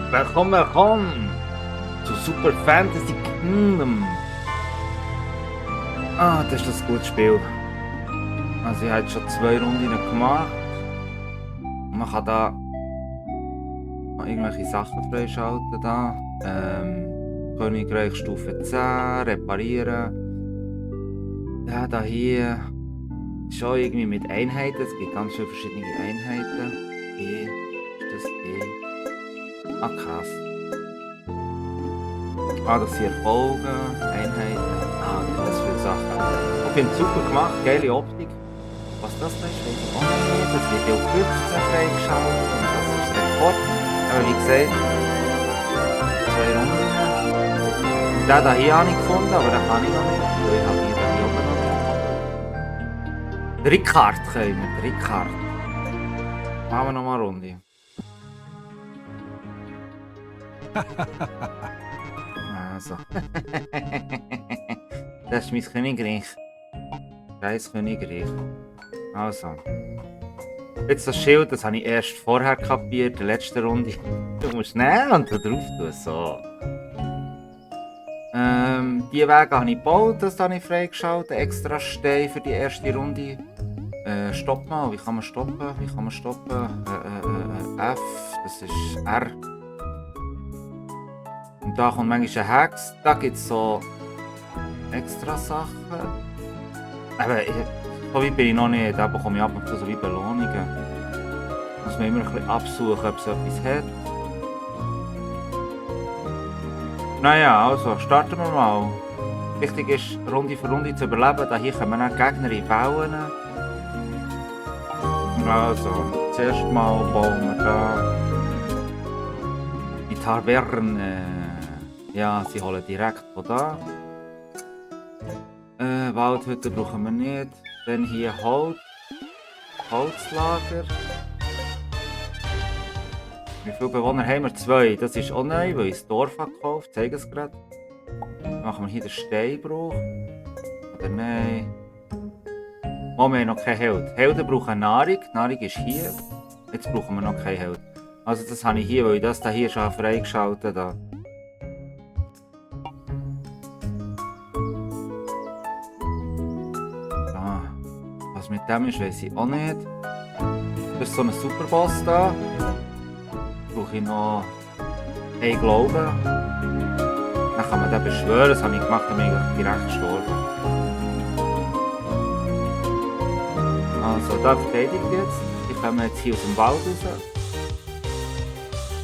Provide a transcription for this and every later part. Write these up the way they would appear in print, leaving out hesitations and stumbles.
Willkommen, willkommen zu Super Fantasy Kingdom. Das ist ein gutes Spiel. Also ich habe jetzt schon 2 Runden gemacht. Und man kann da noch irgendwelche Sachen freischalten. Da. Königreich Stufe 10, reparieren. Ja, da hier ist auch irgendwie mit Einheiten. Es gibt ganz viele verschiedene Einheiten. Hier ist das hier. Ah, krass. Das sind Erfolge, Einheiten. Das viele Sachen. Ich finde es super gemacht, geile Optik. Was das da ist, weiß ich auch noch nicht. Das wird ja auf 15 freigeschaltet und das ist Rekord. Aber wie gesagt, 2 Runden. Und den hier habe ich gefunden, aber den kann ich noch nicht. Weil ich habe hier oben noch nicht. Der Ricard können wir, der Ricard. Machen wir noch mal eine Runde. Also. Das ist mein Königreich. Scheiß Königreich. Also. Jetzt das Schild, das habe ich erst vorher kapiert, in der letzten Runde. Du musst nehmen und da drauf tun. So. Die Wege habe ich gebaut, das habe ich freigeschaltet. Extra Stein für die erste Runde. Stopp mal, wie kann man stoppen? Wie kann man stoppen? F, das ist R. Und da kommt manchmal ein Hex, da gibt es so extra Sachen. Aber so weit bin ich noch nicht, da bekomme ich ab und zu so wie Belohnungen. Muss man immer ein bisschen absuchen, ob es etwas hat. Naja, also starten wir mal. Wichtig ist, Runde für Runde zu überleben. Da hier kommen auch Gegner in Wellen. Also, zuerst mal bauen wir da die Taverne. Ja, sie holen direkt von da. Waldhütte brauchen wir nicht. Dann hier Holzlager. Wie viele Bewohner haben wir? 2. Das ist auch neu, weil ich das Dorf habe gekauft. Ich zeige es gerade. Dann machen wir hier den Steinbruch. Oder nein. Oh, wir haben noch keinen Held. Helden brauchen Nahrung. Nahrung ist hier. Jetzt brauchen wir noch keinen Held. Also das habe ich hier, weil ich das hier schon freigeschaltet habe. Was mit dem ist, weiß ich auch nicht. Das ist so ein Superboss da. Brauche ich noch einen Glauben. Dann kann man den beschwören. Das habe ich gemacht, dann bin ich direkt gestorben. Also, da verteidigt jetzt. Ich komme jetzt hier aus dem Wald raus.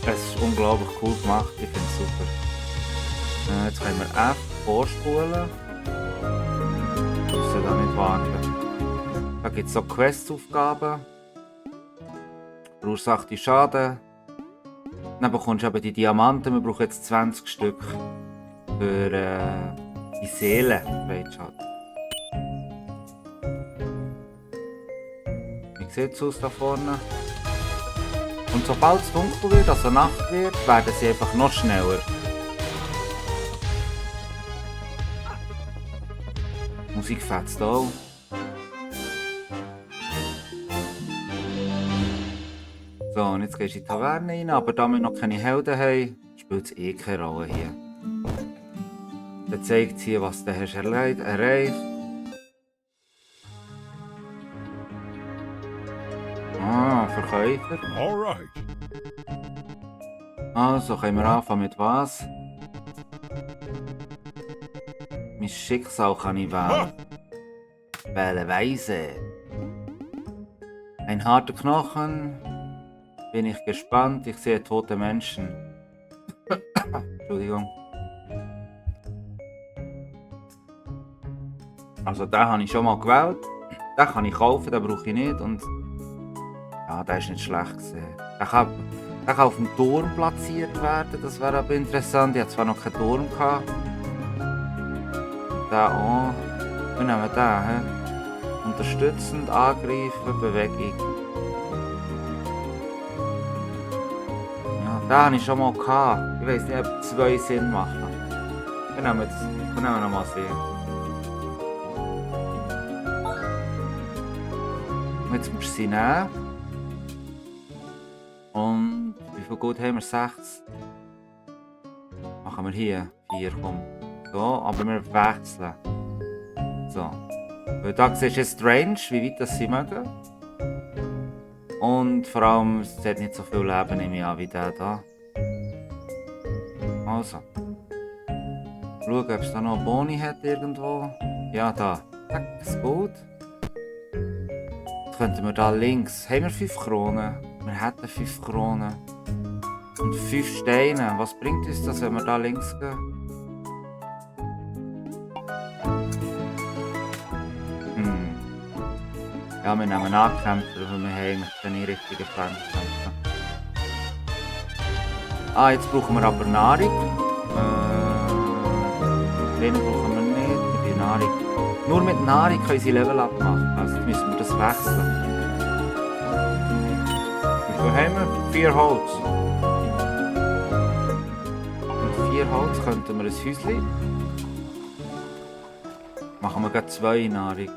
Es ist unglaublich cool gemacht. Ich finde es super. Jetzt können wir F vorspulen. Ich muss da nicht warten. Da gibt es so Questaufgaben. Verursachte Schaden. Dann bekommst du eben die Diamanten. Wir brauchen jetzt 20 Stück für die Seelen freizuschalten. Wie sieht es aus da vorne? Und sobald es dunkel wird, also Nacht wird, werden sie einfach noch schneller. Die Musik fetzt auch. So, und jetzt gehst du in die Taverne rein, aber da wir noch keine Helden haben, spielt es eh keine Rolle hier. Dann zeigt hier, was du hast erreicht. Verkäufer. Alright. Also können wir anfangen mit was? Mein Schicksal kann ich wählen. Wähle Weise. Ein harter Knochen. Bin ich gespannt, ich sehe tote Menschen. Entschuldigung. Also den habe ich schon mal gewählt. Den kann ich kaufen, den brauche ich nicht. Und ja, der ist nicht schlecht gesehen. Der kann auf dem Turm platziert werden, das wäre aber interessant. Ich hatte zwar noch keinen Turm gehabt. Den auch. Wir nehmen den. He? Unterstützend, angreifen, Bewegung. Den habe ich schon mal gehabt. Ich weiss nicht, ob 2 Sinn machen. Wir nehmen nochmal sehen. Jetzt musst du sie nehmen. Und wie Wie viel Gut haben wir? 6. Machen wir hier 4, komm. So, aber wir wechseln. So. Weil da siehst du jetzt Range, wie weit das sie mögen. Und vor allem, es hat nicht so viel Leben in mir an wie der da. Also. Schauen, ob es da noch Boni hat irgendwo. Ja, da. Zack, ist gut. Jetzt könnten wir da links. Haben wir 5 Kronen? Wir hätten 5 Kronen. Und 5 Steine. Was bringt uns das, wenn wir da links gehen? Ja, wir nehmen Nahkämpfer, weil wir haben eigentlich keine richtigen Fernkämpfer. Ah, jetzt brauchen wir aber Nahrung. Den brauchen wir nicht, für die Nahrung. Nur mit Nahrung können sie Level up machen, also müssen wir das wechseln. Wie viel haben wir? 4 Holz. Mit 4 Holz könnten wir ein Häuschen. Machen wir gleich 2 Nahrung.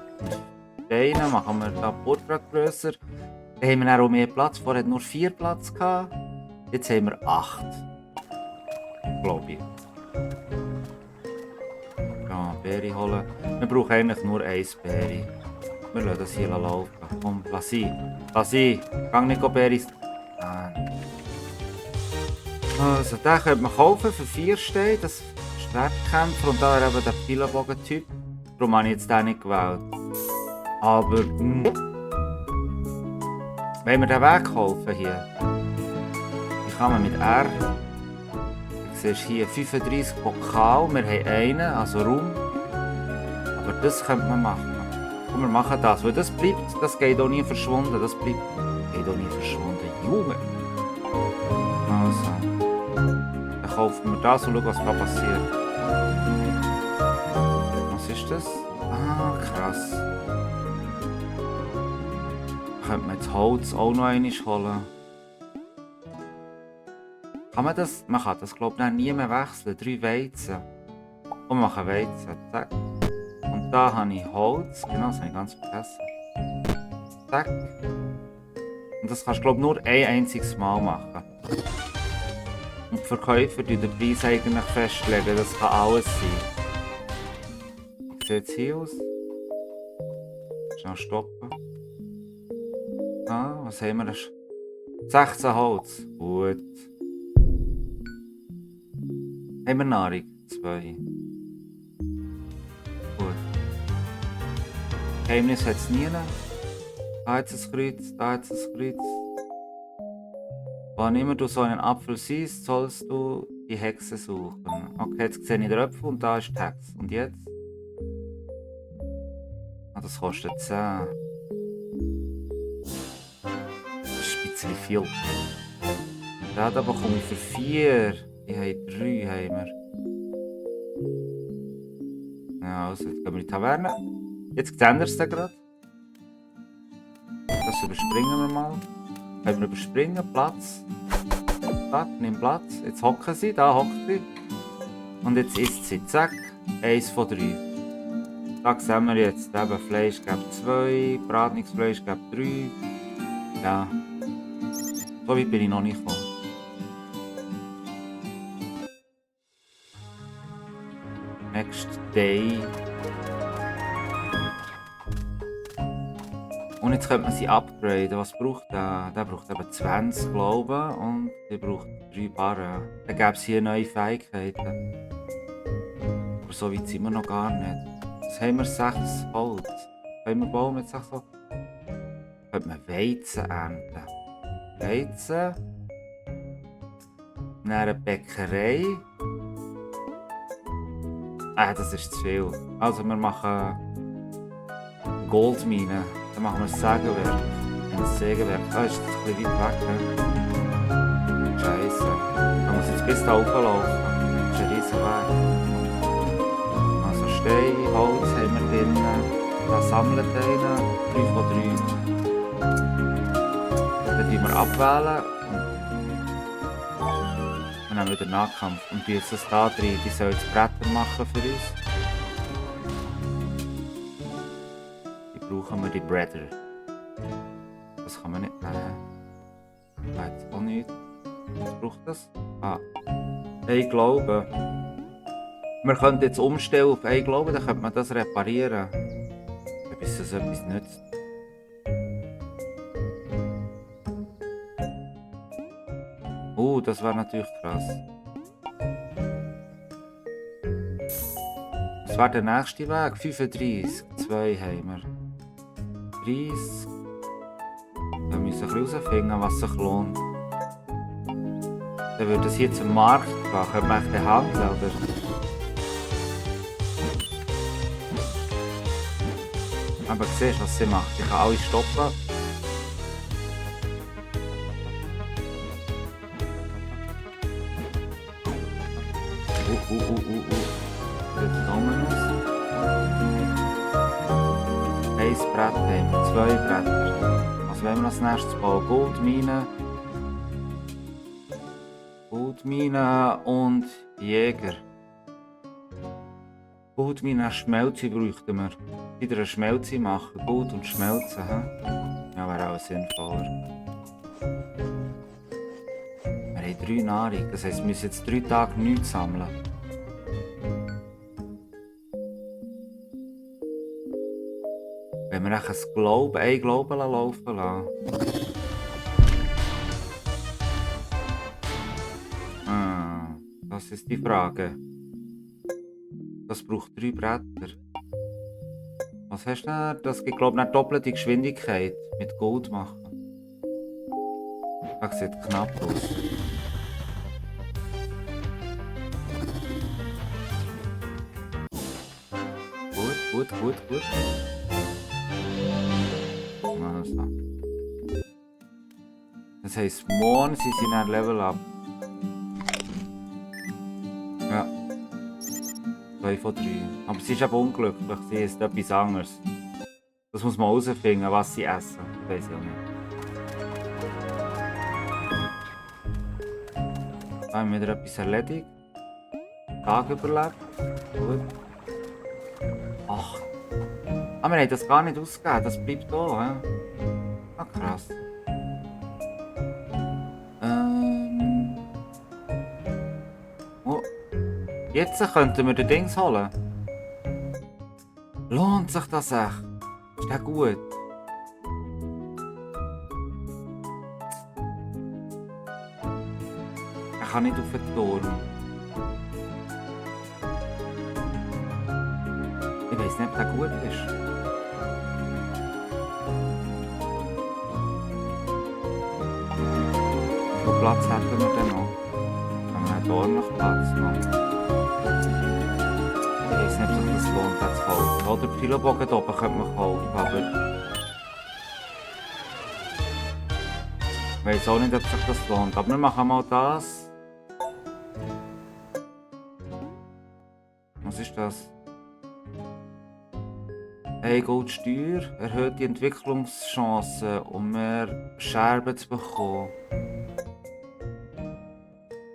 Steine machen wir da die Burg grösser. Dann haben wir dann auch mehr Platz. Vorher hatten wir nur 4 Platz gehabt. Jetzt haben wir 8. Glaube ich. Ja, Beere holen. Wir brauchen eigentlich nur 1 Beere. Wir lassen das hier laufen. Komm, lass ihn. Lass ihn. Gang nicht Beere. Also, den könnte man kaufen für 4 Steine. Das Schwertkämpfer. Und da eben der Pfeilenbogen-Typ. Darum habe ich jetzt den nicht gewählt. Aber, wenn wir den Weg kaufen hier, wie kann man mit R, du siehst hier 35 Pokal, wir haben einen, also Raum, aber das könnte man machen. Und wir machen das, weil das bleibt, das geht auch nie verschwunden, das bleibt, geht auch nie verschwunden, Junge. Also, dann kaufen wir das und schauen, was da passiert. Was ist das? Ah, krass. Könnte man das Holz auch noch einmal holen. Kann man das? Man kann das glaube ich nie mehr wechseln. 3 Weizen. Und wir machen Weizen. Zack. Und da habe ich Holz. Genau, das habe ich ganz vergessen. Zack. Und das kannst du glaube ich nur ein einziges Mal machen. Und die Verkäufer die den Preis eigentlich festlegen. Das kann alles sein. Wie sieht es hier aus? Schnell stoppen. Ah, was haben wir? 16 Holz. Gut. Haben wir Nahrung? 2. Gut. Geheimnis hat es nie. Da hat es ein Kreuz, da hat es ein Kreuz. Wann immer du so einen Apfel siehst, sollst du die Hexe suchen. Okay, jetzt sehe ich den Apfel und da ist die Hexe. Und jetzt? Ah, das kostet 10. Bisschen viel. Da bekomme ich für 4. Ich habe 3. Haben wir. Ja, also jetzt gehen wir in die Taverne. Jetzt sehen wir es gerade. Das überspringen wir mal. Können wir überspringen. Platz. Zack, nimm Platz. Jetzt hocken sie. Da hockt sie. Und jetzt isst sie. Zack. 1 von 3. Da sehen wir jetzt. Eben Fleisch gibt 2. Bratenes Fleisch gibt 3. Ja. So weit bin ich noch nicht gekommen. Next day. Und jetzt könnte man sie upgraden. Was braucht der? Der braucht eben 20, glaube ich. Und der braucht 3 Barren. Dann gäbe es hier neue Fähigkeiten. Aber so weit sind wir noch gar nicht. Jetzt haben wir 6 Holz. Können wir bauen mit 6 Holz? Könnte man Weizen ernten. Weizen. Dann eine Bäckerei. Das ist zu viel. Also wir machen Goldmine. Dann machen wir ein Sägewerk. Ein Sägewerk. Da ist es ein bisschen weit weg. Ne? Scheisse. Da muss jetzt bis da hochlaufen. Das ist ein riesen Weg. Also Stein, Holz haben wir drin. Da sammeln wir 3 von 3. Dann wir abwählen. Und dann wieder Nahkampf. Und die ist das da drin, die soll jetzt Bretter machen für uns. Die brauchen wir, die Bretter. Das kann man nicht nehmen. Das hat auch nicht. Was braucht das? Ah, ein Glaube. Wir könnten jetzt umstellen auf ein Glaube, dann könnte man das reparieren. Bis das etwas nützt. Das wäre natürlich krass. Was wäre der nächste Weg? 35. 2 haben wir. 30. Da müssen wir herausfinden, was sich lohnt. Dann würde es hier zum Markt gehen. Könnte man den handeln, oder? Aber siehst du, was sie macht? Ich kann alle stoppen. Dominus. 1 Brett haben wir, 2 Bretter. Was wollen wir als nächstes bauen? Goldmine und Jäger. Goldmine, Schmelze bräuchten wir. Wieder eine Schmelze machen, Gold und Schmelzen. Ja, wäre auch sinnvoller. Wir haben 3 Nahrung, das heisst, wir müssen jetzt 3 Tage nichts sammeln. Wenn wir ein Glauben laufen lassen. Das ist die Frage. Das braucht 3 Bretter. Was hast du denn? Das gibt, glaube ich, nicht doppelte Geschwindigkeit mit Gold machen. Das sieht knapp aus. Gut. Also. Das heisst, morgen sind sie ein Level up. Ja. 2 von 3. Aber sie ist eben unglücklich, sie ist etwas anderes. Das muss man herausfinden, was sie essen. Das weiss ich auch nicht. Da haben wir wieder etwas erledigt. Tag überlebt. Gut. Ach. Ah, wir haben das gar nicht ausgegeben, das bleibt da. Ah, krass. Oh. Jetzt könnten wir den Dings holen. Lohnt sich das echt? Ist das gut? Ich kann nicht auf den Turm. Ich weiss nicht, ob der gut ist. Wie viel Platz hätten wir denn noch? Wir haben ordentlich Platz noch. Ich weiss nicht, ob sich das lohnt, das zu kaufen. Oder den Pilobogen hier oben könnte man kaufen, aber... Ich weiss auch nicht, ob sich das lohnt. Aber wir machen mal das. Was ist das? Hey, Goldsteuer erhöht die Entwicklungschancen, um mehr Scherben zu bekommen.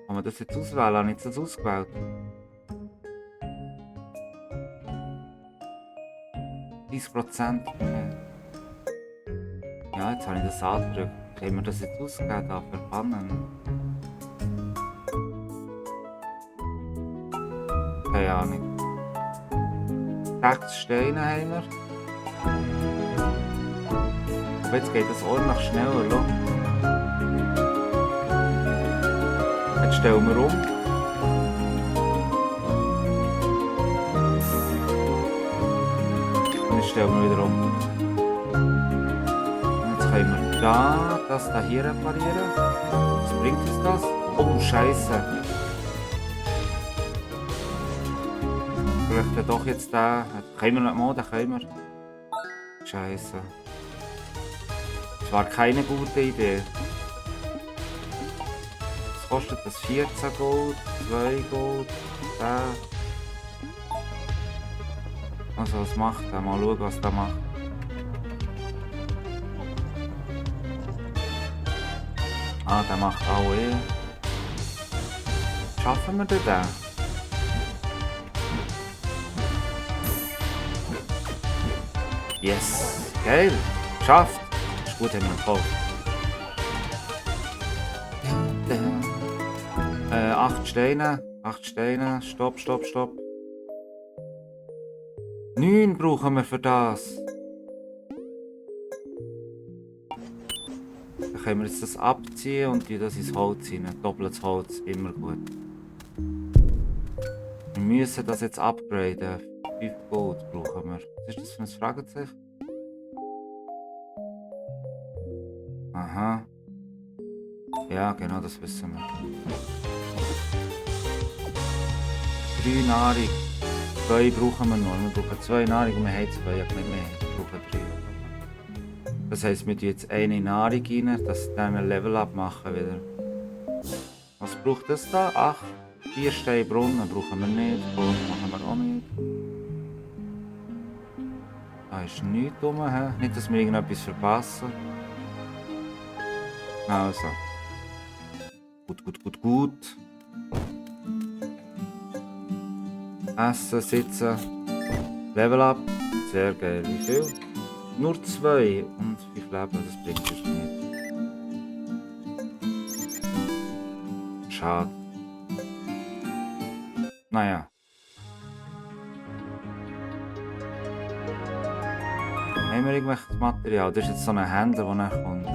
Kann man das jetzt auswählen? Habe ich das ausgewählt? %. Ja, jetzt habe ich das angedrückt. Können wir das jetzt ausgeben? Da verbannen? Keine Ahnung. 6 Steine haben wir. Aber jetzt geht das ordentlich schneller. Schau. Jetzt stellen wir um. Und jetzt stellen wir wieder um. Und jetzt können wir das hier reparieren. Was bringt uns das? Oh, Scheiße. Vielleicht doch jetzt den. Können wir nicht mal, den können wir. Scheiße. Das war keine gute Idee. Was kostet das? 14 Gold, 2 Gold, 10. Also was macht der? Mal schauen, was der macht. Ah, der macht auch Schaffen wir den? Yes! Geil! Geschafft! Ist gut, haben wir gekauft. 8 Steine. 8 Steine. Stopp, stopp, stopp. 9 brauchen wir für das. Dann können wir jetzt das abziehen und das ins Holz rein. Doppeltes Holz, immer gut. Wir müssen das jetzt upgraden. 5 Gold brauchen wir. Was ist das für ein Fragezeichen? Aha. Ja, genau, das wissen wir. 3 Nahrung. 2 brauchen wir noch. Wir brauchen 2 Nahrung und wir haben 2, ja nicht mehr. Wir brauchen 3. Das heisst, wir tun jetzt eine Nahrung rein, dass wir dann ein Level-Up machen wieder. Was braucht das da? 8. 4 Steine Brunnen brauchen wir nicht. Gold machen wir auch nicht. Da ist nichts rum. Nicht, dass wir irgendetwas verpassen. Also. Gut, gut, gut, gut. Essen, sitzen. Level up. Sehr geil. Wie viel? Nur 2 und 5 Leben. Das bringt uns nicht. Schade. Naja. Haben wir irgendwelches Material? Das ist jetzt so ein Händler, der nachher kommt.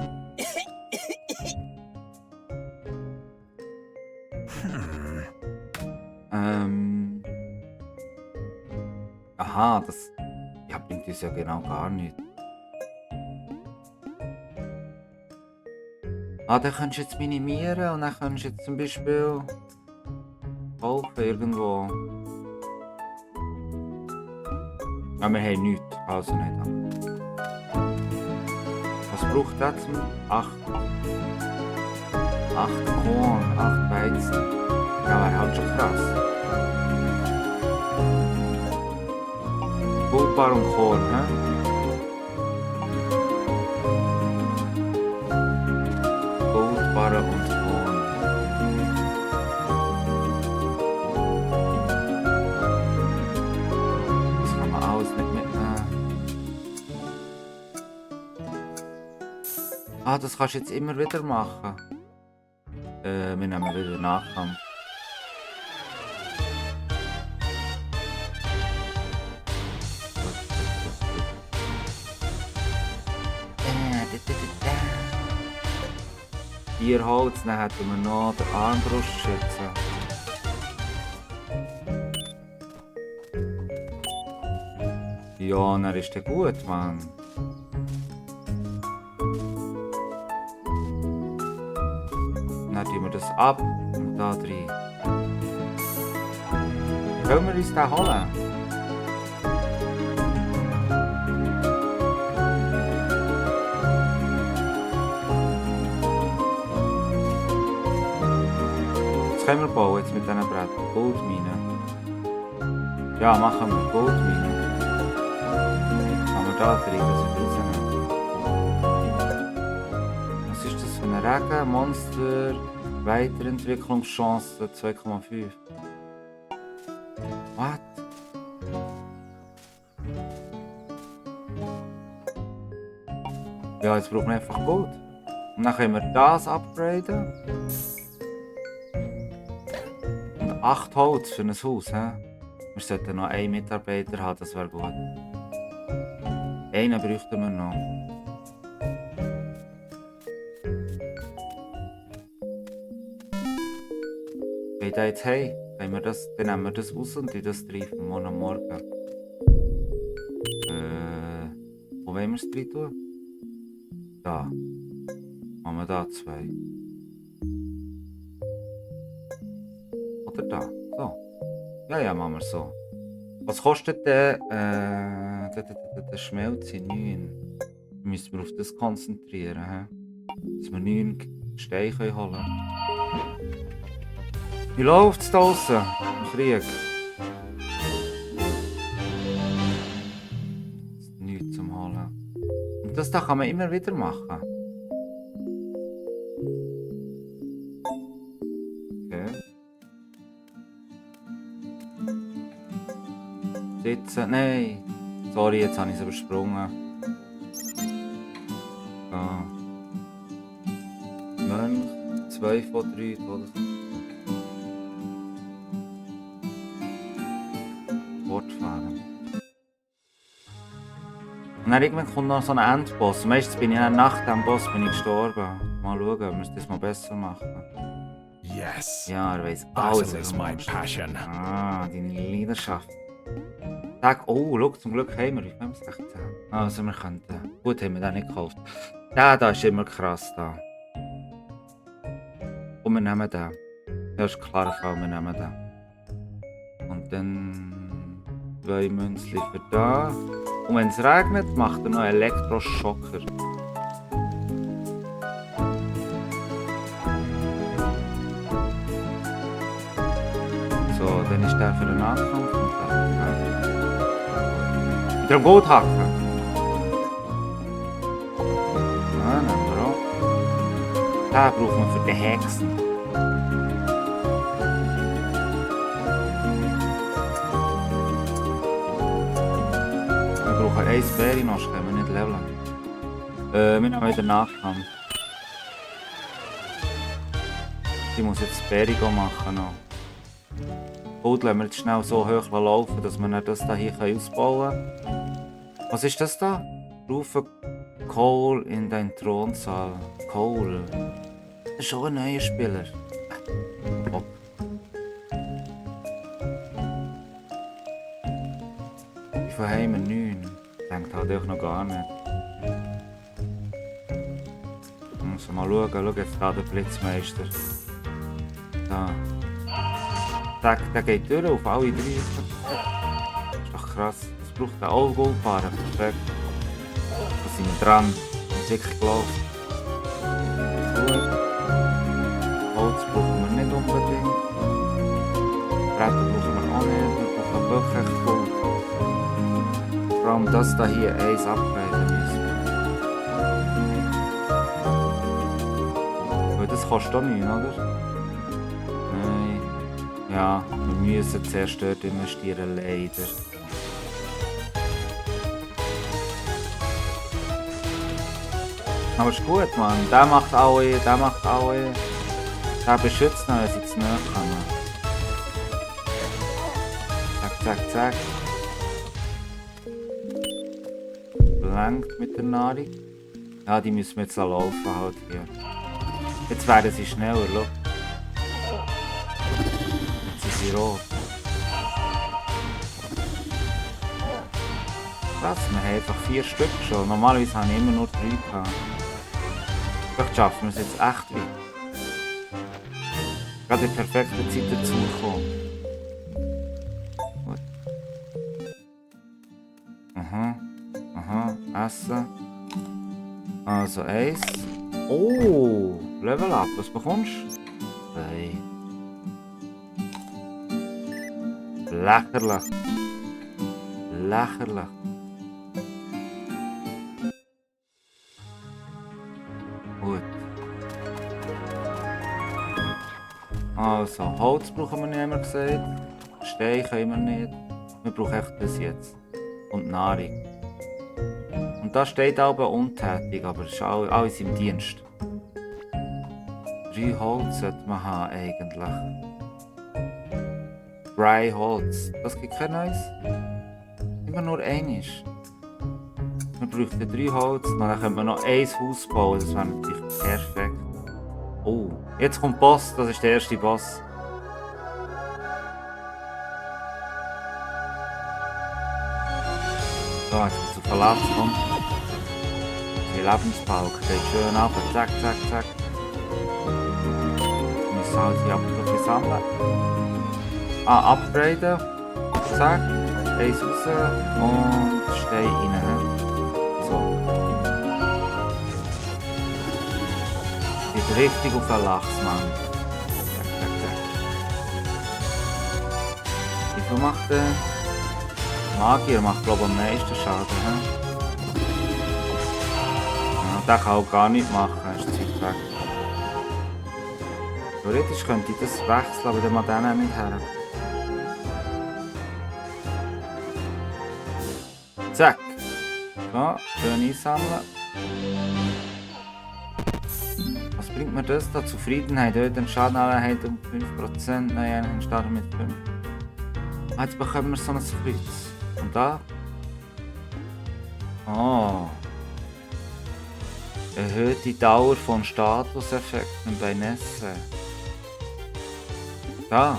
Aha, das ja, bringt uns ja genau gar nicht. Ah, dann kannst du jetzt minimieren und dann kannst du jetzt zum Beispiel kaufen irgendwo. Ah, wir haben nichts, also nicht. Was braucht das? 8. 8 Korn, 8 Weizen. Ja, wäre halt schon krass. Goldbar und Korn, hä? Goldbarren und Korn. Das kann man alles nicht mitnehmen. Ah, das kannst du jetzt immer wieder machen. Wir nehmen wieder Nachkampf. Hier Holz, dann hätten wir noch den Armbrustschützen. Ja, dann ist der gut, Mann. Dann tun wir das ab und da rein. Können wir uns den holen? Können wir bauen jetzt mit diesen Brettern? Goldmine. Ja, machen wir Goldmine. Haben wir da drin, dass wir rausnehmen. Was ist das für ein Regen? Monster, Weiterentwicklungschance 2,5. What? Ja, jetzt brauchen wir einfach Gold. Und dann können wir das upgraden. 8 Holz für ein Haus, hä? Wir sollten noch einen Mitarbeiter haben, das wäre gut. Einen bräuchten wir noch. Wenn wir jetzt haben, dann nehmen wir das raus und das treiben morgen am Morgen. Wo wollen wir es drin tun? Da. Machen wir da 2. Oder da. So. Ja, machen wir so. Was kostet der Schmelze? 9. Müssen wir auf das konzentrieren, he? Dass wir 9 Steine holen können. Wie läuft es draussen im Krieg? Nichts zum Holen. Und das da kann man immer wieder machen. Sitzen. Nein. Sorry, jetzt habe ich es übersprungen. So. Mönch. 2 von 3. Oder? fortfahren. Und dann irgendwann kommt noch so ein Endboss. Meistens bin ich dann nach dem Boss gestorben. Mal schauen, ob wir das mal besser machen. Yes. Ja, er weiss Battle alles. is my passion. Ah, deine Leidenschaft. Sag, oh, schau, zum Glück haben wir 16. Also wir könnten. Gut, haben wir den nicht gekauft. Der da ist immer krass da. Und wir nehmen den. Das ist klar, Fall, wir nehmen den. Und dann 2 Münzli für da. Und wenn es regnet, macht er noch Elektroschocker. So, dann ist der für den Nahkampf. Wieder am Goldhacken. Ja, nehmen wir auch. Den brauchen wir für die Hexen. Wir brauchen 1 Berry-Nosch, können wir nicht leveln. Wir nehmen wieder Nahkampf. Ich muss jetzt Berry machen noch. Gut, lassen wir jetzt schnell so hoch laufen, dass wir das hier ausbauen können. Was ist das da? Rufe Cole in dein Thronsaal. Cole. Das ist schon ein neuer Spieler. Hopp. Wie viel haben wir? 9. Denkt halt auch noch gar nicht. Muss mal schauen, jetzt da der Blitzmeister. Da. Der geht durch auf alle 3. Das ist doch krass. Das braucht einen Allgoldbaren. Perfekt. Da sind wir dran. Das ist wirklich gelaufen. Gut. Holz brauchen wir nicht unbedingt. Bretter brauchen wir auch nicht. Wir brauchen wirklich Gold. Vor allem das hier 1 upgraden müssen wir. Weil das kostet auch nichts, oder? Ja, wir müssen zuerst dort investieren, leider. Aber ist gut, Mann. Der macht alle, der macht alle. Der beschützt noch, wenn sie zu nahe kommen. Zack, zack, zack. Blankt mit der Nahrung. Ja, die müssen wir jetzt laufen halt hier. Jetzt werden sie schneller, schau. Rot. Krass, wir haben einfach 4 Stück schon. Normalerweise habe ich immer nur 3 gehabt. Vielleicht schaffen wir es jetzt echt weit. Gerade in perfekter Zeit dazugekommen. Gut. Essen. Also 1. Oh, Level Up. Was bekommst du? 2. Lächerlich. Lächerlich. Gut. Also, Holz brauchen wir nicht, haben wir gesagt. Stein können wir nicht. Wir brauchen echt das jetzt. Und Nahrung. Und da steht aber untätig, aber es ist alles im Dienst. 3 Holz sollte man haben eigentlich. Dry Holz. Das gibt kein neues. Immer nur eines. Wir bräuchten 3 Holz, dann könnte man noch 1 Haus bauen. Das wäre natürlich perfekt. Oh, jetzt kommt der Boss. Das ist der erste Boss. So, jetzt wird zu Verlass kommen. Die Lebenspauke geht schön ab. Zack, zack, zack. Wir müssen halt hier ab und zu sammeln. Upgraden. Zack. 1 raus und Stein rein. So. Geht richtig auf den Lachs, Mann. Zack, zack, zack. Wie viel macht der? Magier macht, glaube ich, am meisten Schaden. Ja, der kann auch gar nichts machen. Das ist Zeit weg. Theoretisch könnte ich das wechseln, aber dann mal den nicht her. Zack. So, schön einsammeln. Was bringt mir das da? Zufriedenheit, den Schadeneinheit um 5%. Nein, einen starten mit 5. Ah, jetzt bekommen wir so ein Kreuz. Und da? Oh. Erhöht die Dauer von Statuseffekten bei Nässe. Da.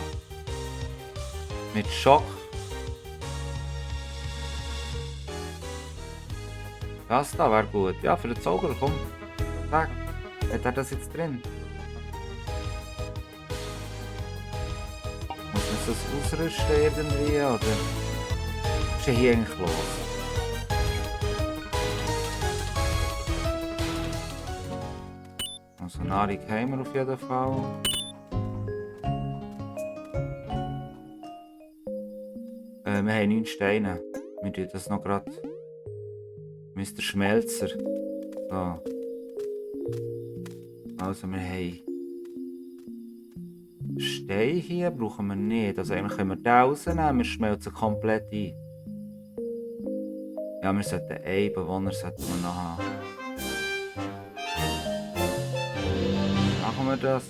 Mit Schock. Das da wäre gut. Ja, für den Zauberer, komm. Sag. Hat er das jetzt drin? Muss man das ausrüsten irgendwie, oder? Was ist denn hier eigentlich los? Also Nahrung haben wir auf jeden Fall. Wir haben 9 Steine. Wir tun das noch gerade. Mr. Schmelzer. So. Also wir haben Stein hier, brauchen wir nicht. Also eigentlich können wir den rausnehmen, wir schmelzen komplett ein. Ja, wir sollten einen Bewohner noch haben. Machen wir das.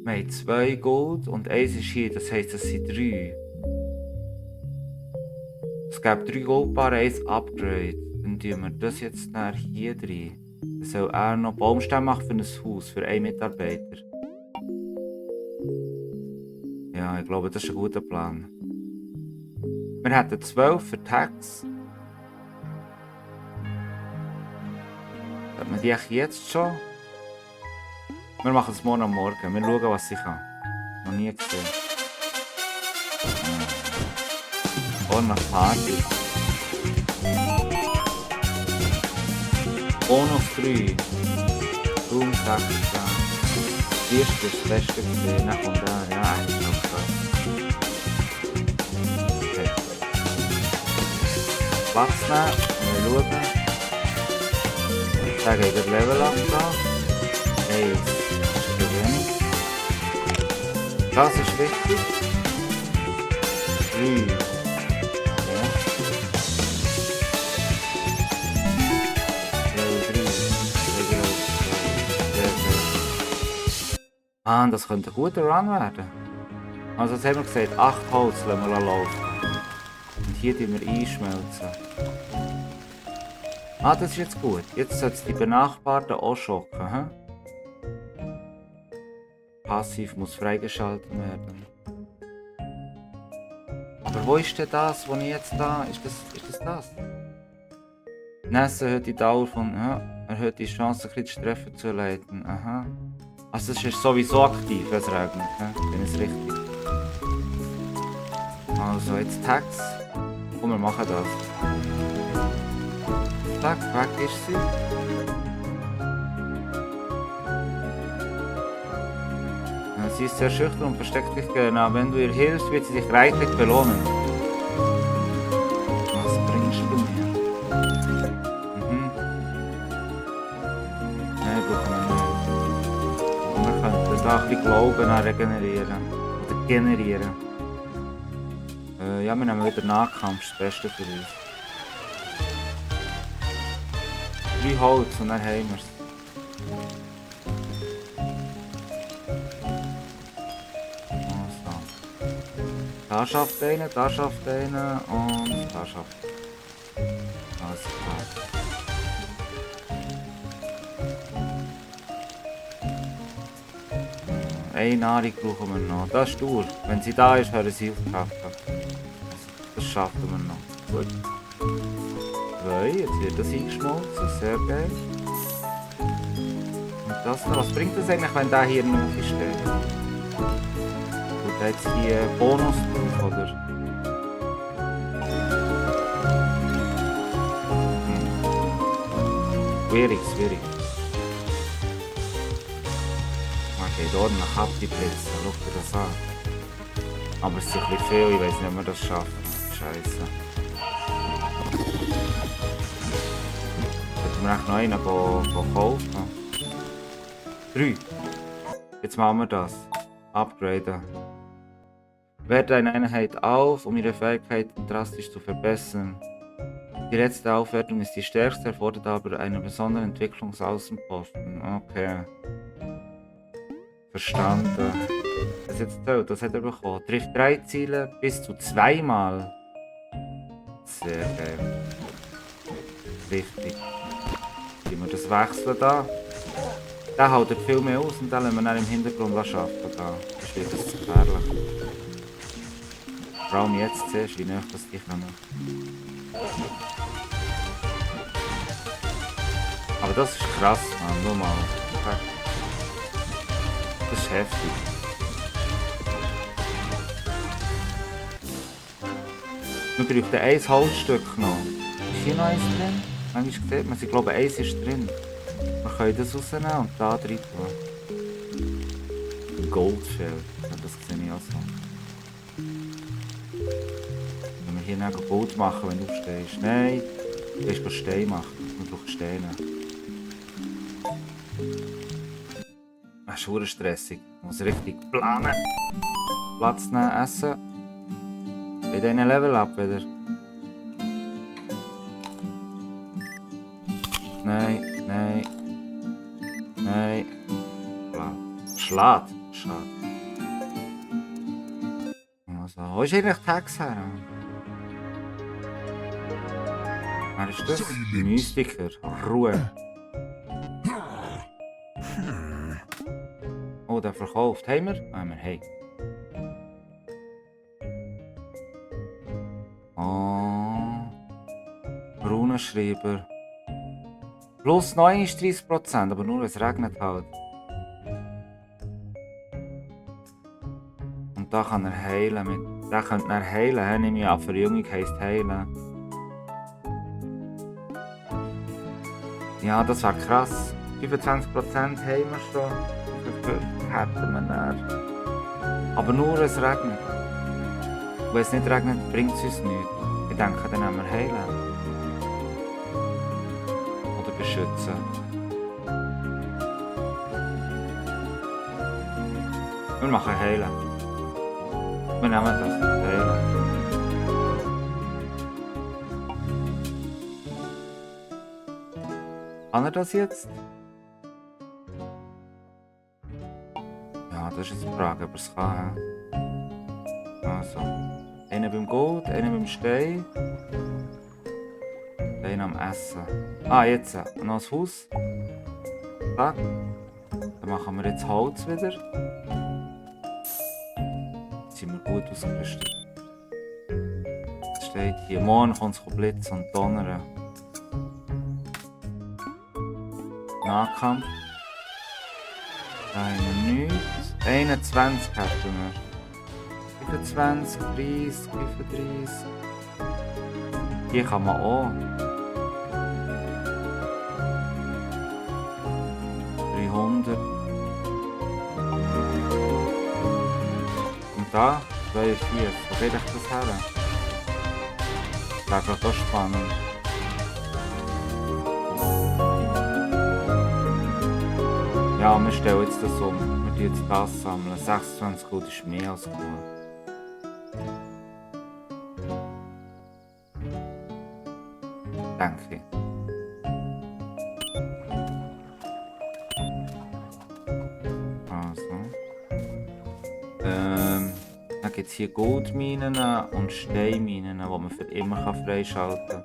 Wir haben 2 Gold und 1 ist hier, das heisst, es sind 3. Es gibt 3 Goldbarren, 1 Upgrade. Dann tun wir das jetzt hier rein. Dann soll er noch Baumstämme machen für ein Haus, für einen Mitarbeiter. Ja, ich glaube, das ist ein guter Plan. Wir hätten 12 für Tax. Hat man die jetzt schon? Wir machen es morgen am Morgen. Wir schauen, was ich kann. Noch nie gesehen. Morgen nach Party. Bonus 3. Boom, Tag, ja. Die ist das Beste gesehen. Nach und da. Ja, eigentlich auch so. Okay. Platz nehmen. Wir schauen. Ich sage, ich habe Level up da. Hey, das ist zu wenig. Das ist wichtig. 3. Ja. Ah, das könnte ein guter Run werden. Also jetzt haben wir gesagt, 8 Holz lassen wir laufen. Und hier tun wir einschmelzen. Ah, das ist jetzt gut. Jetzt sollte es die Benachbarten auch schocken. He? Passiv muss freigeschaltet werden. Aber wo ist denn das, wo ich jetzt da? Ist das? Nässe erhöht die Dauer von... Ja, erhöht die Chance, kritische Treffer zu erleiden. Aha. Also es ist sowieso aktiv, wenn es regnet. Bin ich richtig? Also jetzt Tax. Komm, wir machen das. Zack, weg ist sie. Sie ist sehr schüchtern und versteckt sich genau. Wenn du ihr hilfst, wird sie dich reichlich belohnen. Was bringst du mir? Nein, brauchen wir nicht. Und wir könnten da ein bisschen Glauben regenerieren. Oder generieren. Ja, wir nehmen wieder Nahkampf, das Beste für uns. 3 Holz und dann haben wir es. Da schafft einer und da schafft. Alles klar. Eine Nahrung brauchen wir noch. Das ist durch. Wenn sie da ist, hören sie auf zu schaffen. Das schaffen wir noch. Gut. 2, jetzt wird das eingeschmolzen. Sehr geil. Und das noch. Was bringt das eigentlich, wenn der hier noch steht? Jetzt hier Bonus drauf, oder? Schwierig. Okay, da ordentlich ab die Plätze, schau dir das an. Aber es ist ein bisschen viel, ich weiß nicht, ob wir das schaffen. Scheiße. Sollten wir echt noch einen kaufen? 3. Jetzt machen wir das. Upgraden. Werte eine Einheit auf, um ihre Fähigkeiten drastisch zu verbessern. Die letzte Aufwertung ist die stärkste, erfordert aber einen besonderen Entwicklungsaußenposten. Okay. Verstanden. Das jetzt zählt, das hat er bekommen. Trifft 3 Ziele bis zu 2 Mal. Sehr geil. Richtig. Wie wir das wechseln da. Der hält viel mehr aus und dann lassen wir dann im Hintergrund arbeiten. Da. Das wird das zu gefährlich. Vor allem jetzt siehst, wie nah das die kommen. Aber das ist krass, Mann. Schau mal. Das ist heftig. Wir brauchen ein Holzstück noch. Ist hier noch eins drin? Manchmal sieht man, ich glaube, eins ist drin. Wir können das rausnehmen und da rein tun. Ein Goldshell. Ja, das sehe ich auch so. Wenn wir hier noch Gold machen, wenn du aufstehst. Nein, du willst Stein machen. Wir brauchen Steine. Das ist verdammt stressig. Ich muss richtig planen. Platz nehmen, essen. Bei diesen Level ab wieder. Nein, nein. Nein. Schade. Also, wo ist eigentlich Tex her? Wer ist das? Mystiker. Ruhe. Oh, der verkauft. Haben wir? Ah, wir haben. Oh. Runenschreiber. Plus 9 ist 30%, aber nur wenn es regnet halt. Und da kann er heilen. Da könnte er heilen. Nehme ich an, Verjüngung heisst heilen. Ja, das wäre krass. 25% haben wir schon. Hätten wir dann. Aber nur wenn es regnet. Wenn es nicht regnet, bringt es uns nichts. Ich denke, dann nehmen wir heilen. Oder beschützen. Wir machen heilen. Wir nehmen das. Heilen. Kann er das jetzt? Ja, das ist jetzt die Frage, ob er es kann. Also, einer beim Gold, einer beim Stein. Einer am Essen. Ah, jetzt noch das Haus. Zack. Dann machen wir jetzt Holz wieder. Jetzt sind wir gut ausgerüstet. Es steht hier, morgen kommt es Blitz und Donnern. Nahkampf. Da haben wir nichts. 21 hätten wir. 25, 30, 35. Hier kann man auch. 300. Und da 42. Wo geht ich das her? Das wäre doch spannend. Ja, wir stellen jetzt das um. Wir tun jetzt das sammeln. 26 Gut ist mehr als genug. Danke. Also. Dann gibt es hier Goldminen und Steinminen, die man für immer freischalten kann.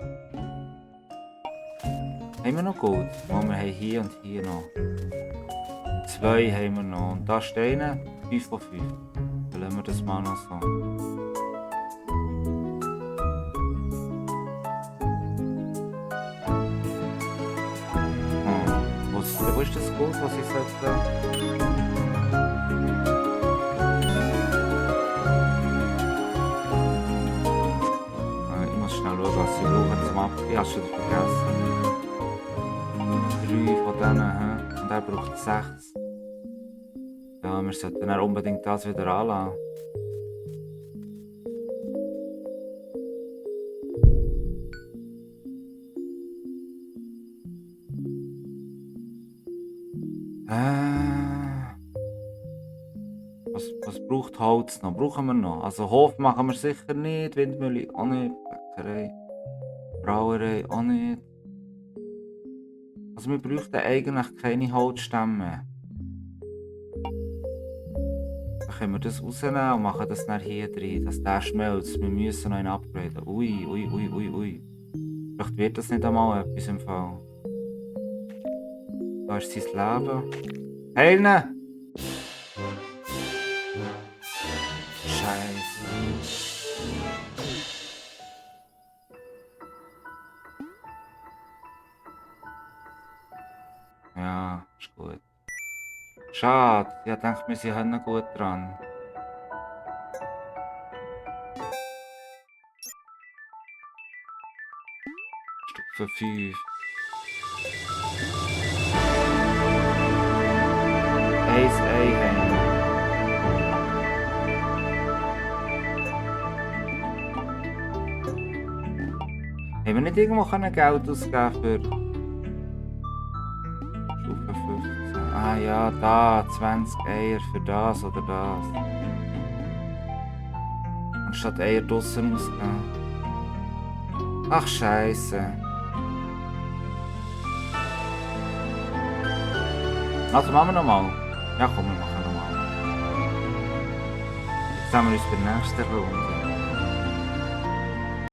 Haben wir noch Gold? Oh, wir haben hier und hier noch. 2 haben wir noch. Und da Steine, 5 von 5. Dann lassen wir das mal noch so. Oh, wo ist das Gold, was ich sollte? Ich muss schnell schauen, was ich brauche zum Abgeben. Ich habe es schon vergessen. 3 von denen, und er braucht 6. Ja, wir sollten dann unbedingt das wieder anlassen. Was braucht Holz noch? Brauchen wir noch? Also Hof machen wir sicher nicht, Windmühle auch nicht, Bäckerei, Brauerei auch nicht. Also wir bräuchten eigentlich keine Holzstämme mehr. können wir das rausnehmen und machen das dann hier drin, dass der schmelzt. Wir müssen noch einen upgraden. Ui, ui, ui, ui, ui. Vielleicht wird das nicht einmal etwas im Fall. Da ist sein Leben. Heilen! Scheiße. Ja, ist gut. Schade, ich dachte, wir sind noch gut dran. Stufe 5. Ace A haben wir. Haben wir nicht irgendwo Geld ausgeben für Stufe 15? Ah ja, da, 20 Eier für das oder das. Anstatt Eier draussen ausgeben. Ach Scheiße. Also machen wir nochmal. Ja komm, wir machen nochmal. Jetzt sehen wir uns bei der nächsten Runde.